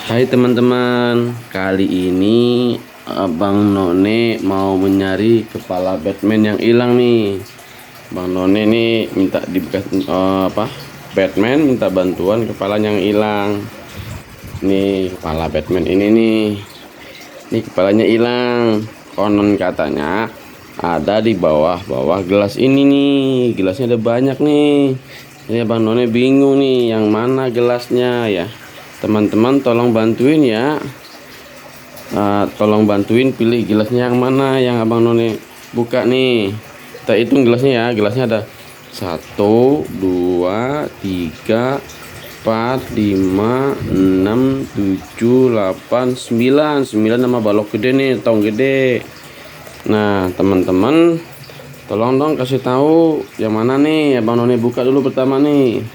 Hai teman-teman, kali ini Abang None mau mencari kepala Batman yang hilang nih. Bang None nih minta Batman minta bantuan kepala yang hilang. Nih kepala Batman ini nih. Nih kepalanya hilang. Konon katanya ada di bawah gelas ini nih. Gelasnya ada banyak nih. Ini Bang None bingung nih yang mana gelasnya ya. Teman-teman tolong bantuin ya. Tolong bantuin pilih gelasnya yang mana yang Abang None buka nih. Kita hitung gelasnya ya. Gelasnya ada 1, 2, 3, 4, 5, 6, 7, 8, 9 sama balok gede nih, tong gede. Nah teman-teman tolong dong kasih tahu yang mana nih Abang None buka dulu pertama nih.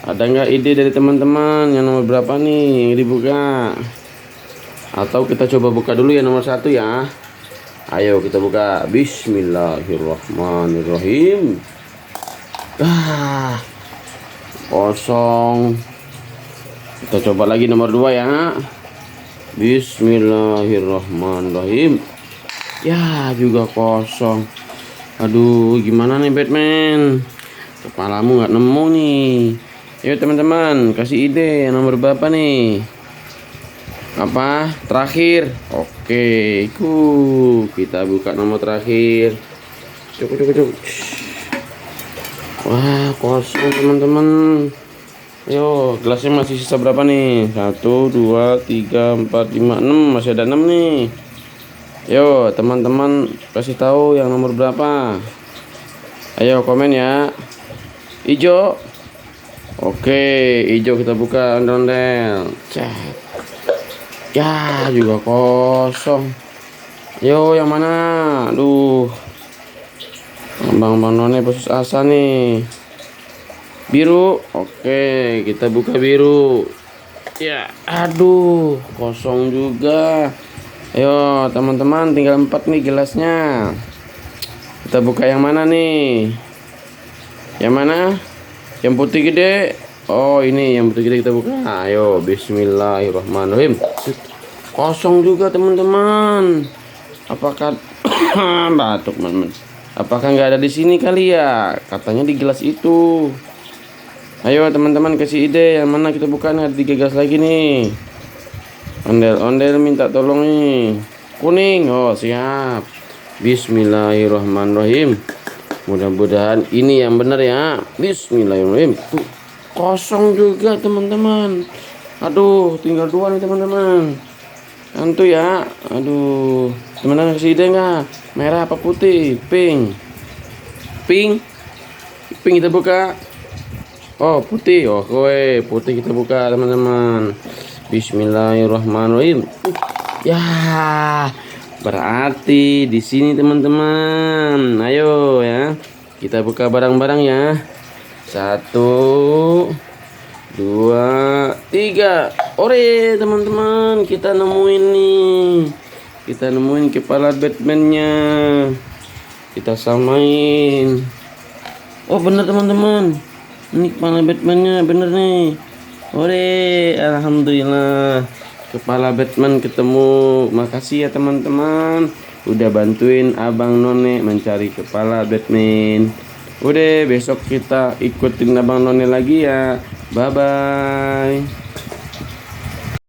Ada nggak ide dari teman-teman yang nomor berapa nih yang dibuka? Atau kita coba buka dulu yang nomor 1 ya. Ayo kita buka. Bismillahirrahmanirrahim. Kosong. Kita coba lagi nomor 2 ya. Bismillahirrahmanirrahim. Ya juga kosong. Aduh gimana nih Batman? Kepalamu nggak nemu nih. Yuk teman-teman kasih ide yang nomor berapa nih? Apa terakhir? Oke, kita buka nomor terakhir. Cukup. Wah kosong teman-teman. Yo gelasnya masih sisa berapa nih? 1, 2, 3, 4, 5, 6. Masih ada 6 nih. Yo teman-teman kasih tahu yang nomor berapa. Ayo komen ya. Ijo. Oke, hijau kita buka ondel-ondel. Ya, juga kosong. Yo, yang mana? Aduh. Bang None putus asa nih. Biru. Oke, kita buka biru. Ya, aduh, kosong juga. Ayo, teman-teman, tinggal 4 nih gelasnya. Kita buka yang mana nih? Yang mana? Yang putih gede. Oh ini yang putih gede kita buka. Ayo bismillahirrahmanirrahim. Kosong juga teman-teman. Apakah batuk teman-teman? Apakah nggak ada di sini kali ya? Katanya di gelas itu. Ayo teman-teman kasih ide yang mana kita buka nih. Ada 3 gelas lagi nih. Ondel-ondel minta tolong nih. Kuning. Oh siap. Bismillahirrahmanirrahim. Mudah-mudahan ini yang benar ya. Bismillahirrahmanirrahim. Kosong juga teman-teman. Aduh tinggal 2 nih teman-teman. Tentu ya. Aduh teman-teman kasih ide nggak? Merah apa putih? Pink kita buka. Oh putih. Oh putih kita buka teman-teman. Bismillahirrahmanirrahim. Ya berarti di sini teman-teman. Ayo ya. Kita buka barang-barang ya. 1, 2, 3. Ore teman-teman, kita nemuin nih. Kita nemuin kepala Batman-nya. Kita samain. Oh bener teman-teman. Ini kepala Batman-nya bener nih. Ore, alhamdulillah. Kepala Batman ketemu. Makasih ya teman-teman udah bantuin Abang None mencari kepala Batman. Udah besok kita ikutin Abang None lagi ya. Bye bye.